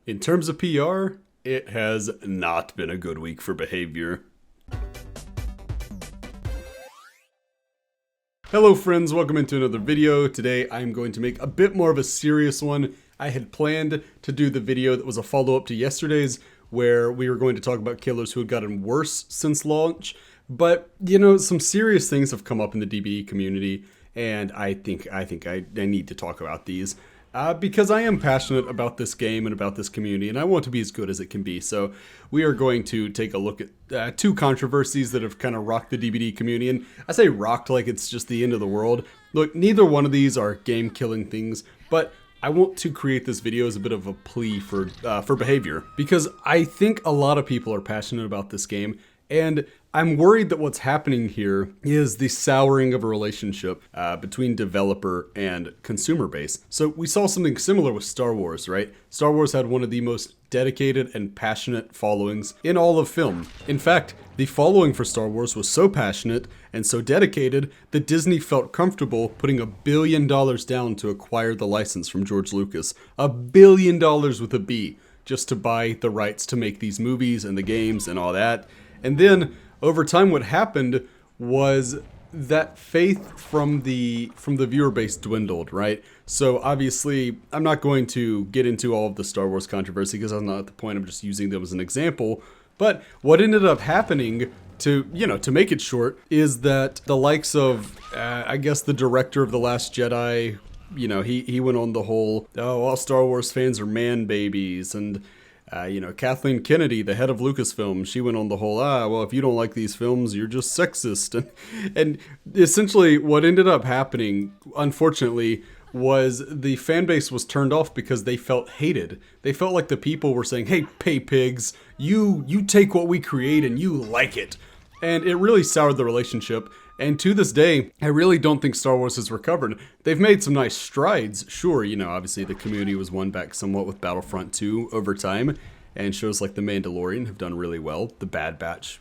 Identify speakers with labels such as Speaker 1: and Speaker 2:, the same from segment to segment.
Speaker 1: In terms of PR, it has not been a good week for behavior. Hello friends, welcome into another video. Today I'm going to make a bit more of a serious one. I had planned to do the video that was a follow-up to yesterday's, where we were going to talk about killers who had gotten worse since launch. But, you know, some serious things have come up in the DBE community, and I think I need to talk about these. Because I am passionate about this game and about this community, and I want to be as good as it can be. So we are going to take a look at two controversies that have kind of rocked the DBD community. And I say rocked like it's just the end of the world. Look, neither one of these are game-killing things, but I want to create this video as a bit of a plea for behavior. Because I think a lot of people are passionate about this game, and I'm worried that what's happening here is the souring of a relationship between developer and consumer base. So we saw something similar with Star Wars, right? Star Wars had one of the most dedicated and passionate followings in all of film. In fact, the following for Star Wars was so passionate and so dedicated that Disney felt comfortable putting $1 billion down to acquire the license from George Lucas. $1 billion with a B, just to buy the rights to make these movies and the games and all that. And then over time, what happened was that faith from the viewer base dwindled, right? So obviously, I'm not going to get into all of the Star Wars controversy because that's not at the point. I'm just using them as an example. But what ended up happening, to make it short, is that the likes of, I guess, the director of The Last Jedi, he went on the whole, oh, all Star Wars fans are man babies, and Kathleen Kennedy, the head of Lucasfilm, she went on the whole, well, if you don't like these films, you're just sexist. And essentially what ended up happening, unfortunately, was the fan base was turned off because they felt hated. They felt like the people were saying, hey, pay pigs, you take what we create and you like it. And it really soured the relationship. And to this day, I really don't think Star Wars has recovered. They've made some nice strides. Sure, obviously the community was won back somewhat with Battlefront 2 over time. And shows like The Mandalorian have done really well. The Bad Batch,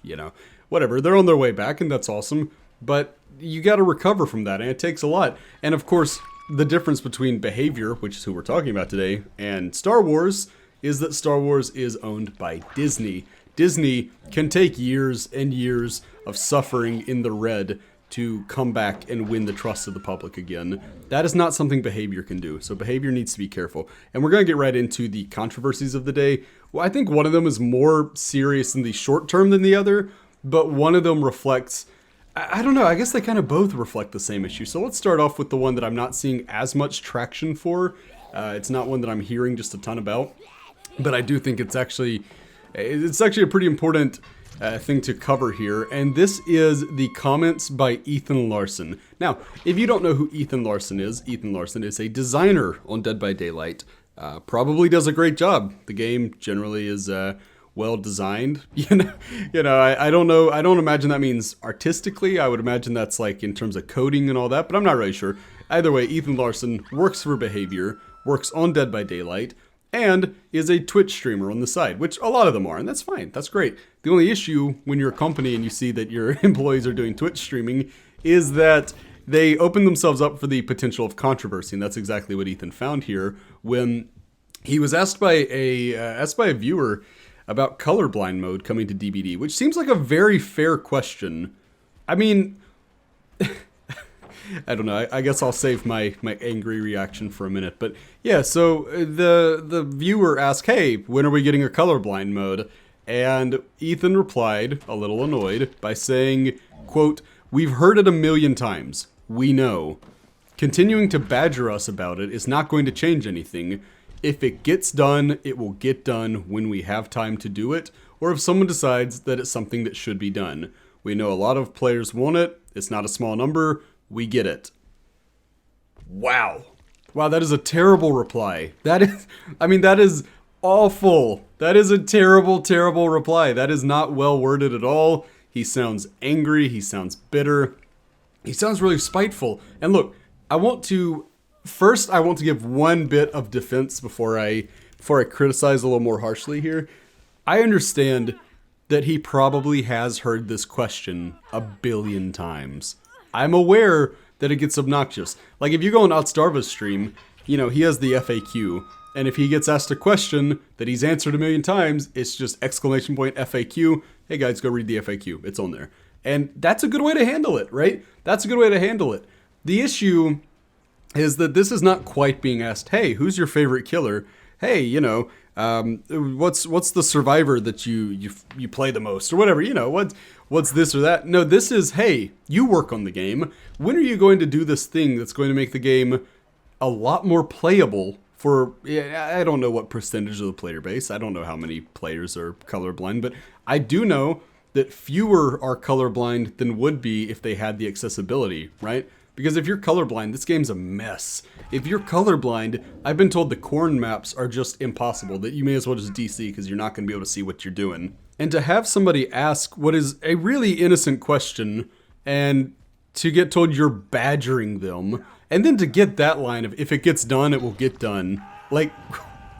Speaker 1: whatever. They're on their way back and that's awesome. But you got to recover from that and it takes a lot. And of course, the difference between behavior, which is who we're talking about today, and Star Wars is that Star Wars is owned by Disney. Disney can take years and years of suffering in the red to come back and win the trust of the public again. That is not something behavior can do, so behavior needs to be careful. And we're going to get right into the controversies of the day. Well, I think one of them is more serious in the short term than the other, but one of them reflects, I don't know, I guess they kind of both reflect the same issue. So let's start off with the one that I'm not seeing as much traction for. It's not one that I'm hearing just a ton about, but I do think it's actually a pretty important thing to cover here, and this is the comments by Ethan Larson. Now, if you don't know who Ethan Larson is a designer on Dead by Daylight. Probably does a great job. The game generally is well designed. I don't know. I don't imagine that means artistically. I would imagine that's like in terms of coding and all that, but I'm not really sure. Either way, Ethan Larson works for Behavior, works on Dead by Daylight, and is a Twitch streamer on the side, which a lot of them are, and that's fine, that's great. The only issue when you're a company and you see that your employees are doing Twitch streaming is that they open themselves up for the potential of controversy, and that's exactly what Ethan found here when he was asked by a viewer about colorblind mode coming to DBD, which seems like a very fair question. I mean, I don't know. I guess I'll save my angry reaction for a minute. But yeah, so the viewer asked, hey, when are we getting a colorblind mode? And Ethan replied, a little annoyed, by saying, quote, we've heard it 1,000,000 times. We know. Continuing to badger us about it is not going to change anything. If it gets done, it will get done when we have time to do it, or if someone decides that it's something that should be done. We know a lot of players want it. It's not a small number. We get it. Wow. Wow, that is a terrible reply. That is awful. That is a terrible, terrible reply. That is not well worded at all. He sounds angry. He sounds bitter. He sounds really spiteful. And look, I want to give one bit of defense before I criticize a little more harshly here. I understand that he probably has heard this question 1,000,000,000 times. I'm aware that it gets obnoxious. Like if you go on Outstarva's stream, he has the FAQ, And if he gets asked a question that he's answered a million times, it's just exclamation point FAQ. Hey guys, go read the FAQ. It's on there. And that's a good way to handle it, right? That's a good way to handle it. The issue is that this is not quite being asked, hey, who's your favorite killer? Hey, you know, what's the survivor that you play the most or whatever, you know, what's this or that? No, this is, hey, you work on the game. When are you going to do this thing that's going to make the game a lot more playable for, I don't know what percentage of the player base. I don't know how many players are colorblind, but I do know that fewer are colorblind than would be if they had the accessibility, right? Because if you're colorblind, this game's a mess. If you're colorblind, I've been told the corn maps are just impossible, that you may as well just DC because you're not going to be able to see what you're doing. And to have somebody ask what is a really innocent question and to get told you're badgering them, and then to get that line of, if it gets done, it will get done. Like,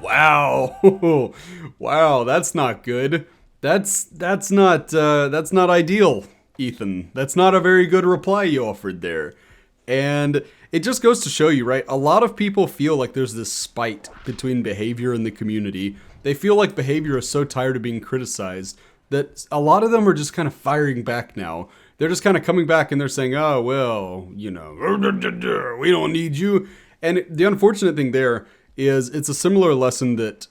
Speaker 1: wow. Wow, that's not good. That's not ideal, Ethan. That's not a very good reply you offered there. And it just goes to show you, right? A lot of people feel like there's this spite between behavior and the community. They feel like behavior is so tired of being criticized that a lot of them are just kind of firing back now. They're just kind of coming back and they're saying, oh, well, you know, we don't need you. And the unfortunate thing there is it's a similar lesson that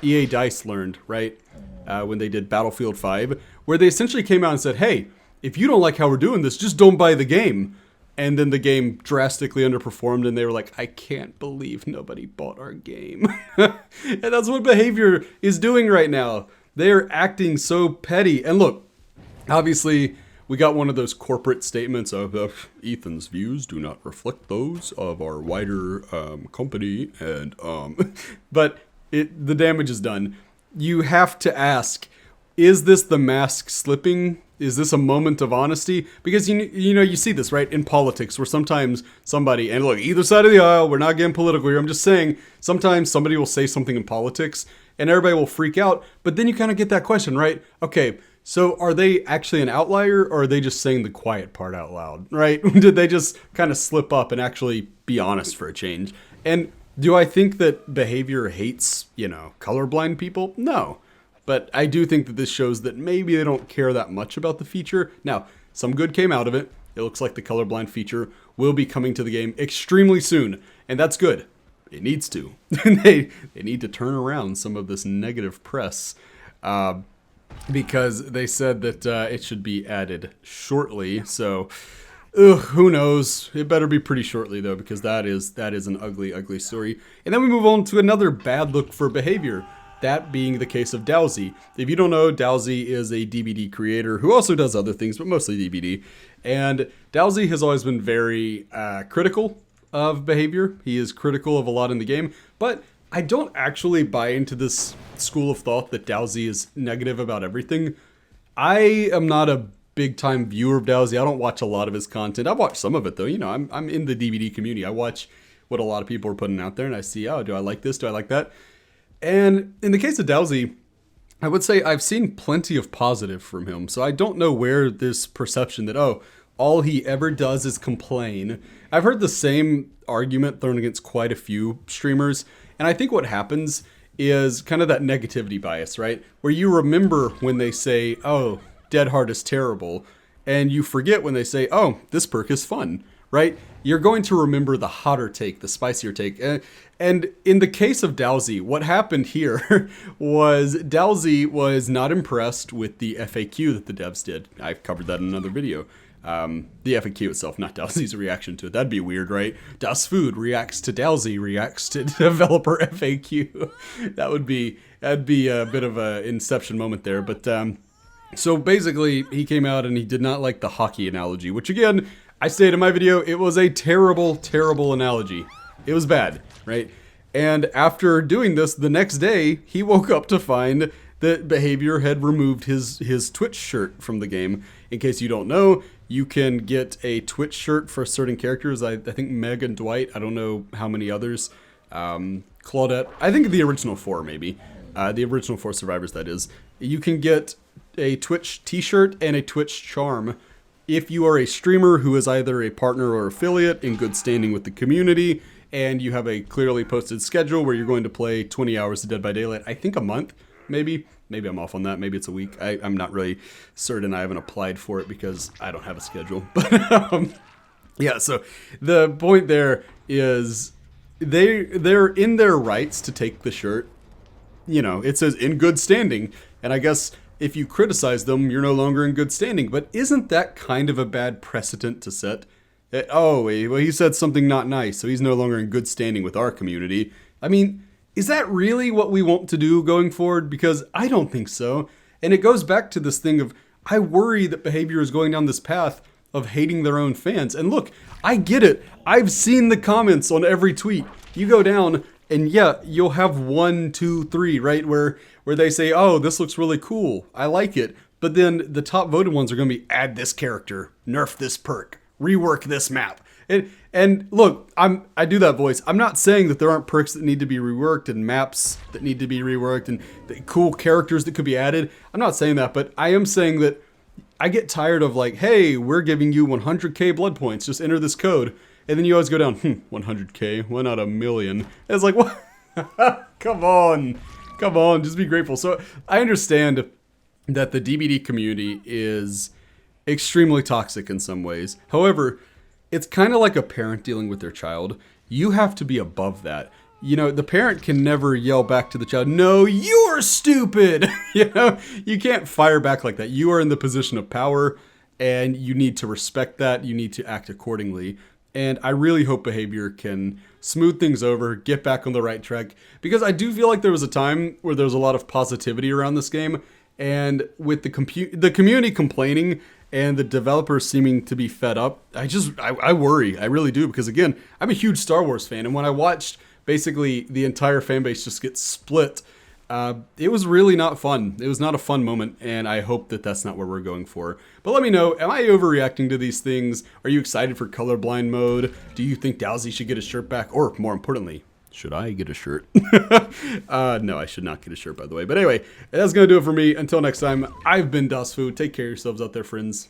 Speaker 1: EA Dice learned, right? When they did Battlefield 5, where they essentially came out and said, hey, if you don't like how we're doing this, just don't buy the game. And then the game drastically underperformed and they were like, I can't believe nobody bought our game. And that's what behavior is doing right now. They're acting so petty. And look, obviously, we got one of those corporate statements of Ethan's views do not reflect those of our wider company. And but the damage is done. You have to ask, is this the mask slipping? Is this a moment of honesty? Because you know you see this, right, in politics where sometimes somebody, and look, either side of the aisle, we're not getting political here, I'm just saying, sometimes somebody will say something in politics and everybody will freak out, but then you kind of get that question, right? Okay, so are they actually an outlier or are they just saying the quiet part out loud, right? Did they just kind of slip up and actually be honest for a change? And do I think that behavior hates, you know, colorblind people? No. But I do think that this shows that maybe they don't care that much about the feature. Now, some good came out of it. It looks like the colorblind feature will be coming to the game extremely soon. And that's good. It needs to. They need to turn around some of this negative press. Because they said that it should be added shortly. So, who knows? It better be pretty shortly, though, because that is an ugly, ugly story. And then we move on to another bad look for behavior. That being the case of Dowsy. If you don't know, Dowsy is a DVD creator who also does other things, but mostly DVD. And Dowsy has always been very critical of behavior. He is critical of a lot in the game, but I don't actually buy into this school of thought that Dowsy is negative about everything. I am not a big time viewer of Dowsy. I don't watch a lot of his content. I've watched some of it though. You know, I'm in the DVD community. I watch what a lot of people are putting out there and I see, oh, do I like this? Do I like that? And in the case of Dowsy, I would say I've seen plenty of positive from him. So I don't know where this perception that, oh, all he ever does is complain. I've heard the same argument thrown against quite a few streamers. And I think what happens is kind of that negativity bias, right? Where you remember when they say, oh, Dead Hard is terrible. And you forget when they say, oh, this perk is fun, right? You're going to remember the hotter take, the spicier take. And in the case of Dowsy, what happened here was Dowsy was not impressed with the FAQ that the devs did. I've covered that in another video. The FAQ itself, not Dowsy's reaction to it. That'd be weird, right? Das Food reacts to Dowsy, reacts to developer FAQ. That'd be a bit of an inception moment there. But so basically, he came out and he did not like the hockey analogy, which again, I stated in my video, it was a terrible, terrible analogy. It was bad, right? And after doing this, the next day, he woke up to find that Behavior had removed his Twitch shirt from the game. In case you don't know, you can get a Twitch shirt for certain characters. I think Meg and Dwight, I don't know how many others. Claudette, I think the original 4 maybe. The original 4 survivors, that is. You can get a Twitch t-shirt and a Twitch charm if you are a streamer who is either a partner or affiliate in good standing with the community, and you have a clearly posted schedule where you're going to play 20 hours of Dead by Daylight, I think a month, maybe. Maybe I'm off on that. Maybe it's a week. I'm not really certain. I haven't applied for it because I don't have a schedule. But yeah, so the point there is they're in their rights to take the shirt. You know, it says in good standing. And I guess if you criticize them, you're no longer in good standing. But isn't that kind of a bad precedent to set? Well, he said something not nice, so he's no longer in good standing with our community. I mean, is that really what we want to do going forward? Because I don't think so. And it goes back to this thing of, I worry that behavior is going down this path of hating their own fans. And look, I get it. I've seen the comments on every tweet. You go down and yeah, you'll have 1, 2, 3, right? Where they say, oh, this looks really cool. I like it. But then the top voted ones are going to be add this character, nerf this perk, rework this map. And look, I do that voice. I'm not saying that there aren't perks that need to be reworked and maps that need to be reworked and the cool characters that could be added. I'm not saying that, but I am saying that I get tired of like, hey, we're giving you 100k blood points. Just enter this code. And then you always go down, 100k, why not 1,000,000? And it's like, what? Come on, just be grateful. So I understand that the DBD community is extremely toxic in some ways. However, it's kind of like a parent dealing with their child. You have to be above that. You know, the parent can never yell back to the child, no, you're stupid. You know, you can't fire back like that. You are in the position of power and you need to respect that. You need to act accordingly. And I really hope behavior can smooth things over, get back on the right track, because I do feel like there was a time where there was a lot of positivity around this game, and with the community complaining and the developers seeming to be fed up, I worry. I really do, because again, I'm a huge Star Wars fan, and when I watched basically the entire fan base just get split, it was really not fun. It was not a fun moment, and I hope that that's not where we're going for. But let me know, am I overreacting to these things? Are you excited for colorblind mode? Do you think Dowsy should get his shirt back? Or more importantly, should I get a shirt? No, I should not get a shirt, by the way. But anyway, that's going to do it for me. Until next time, I've been DasFu. Take care of yourselves out there, friends.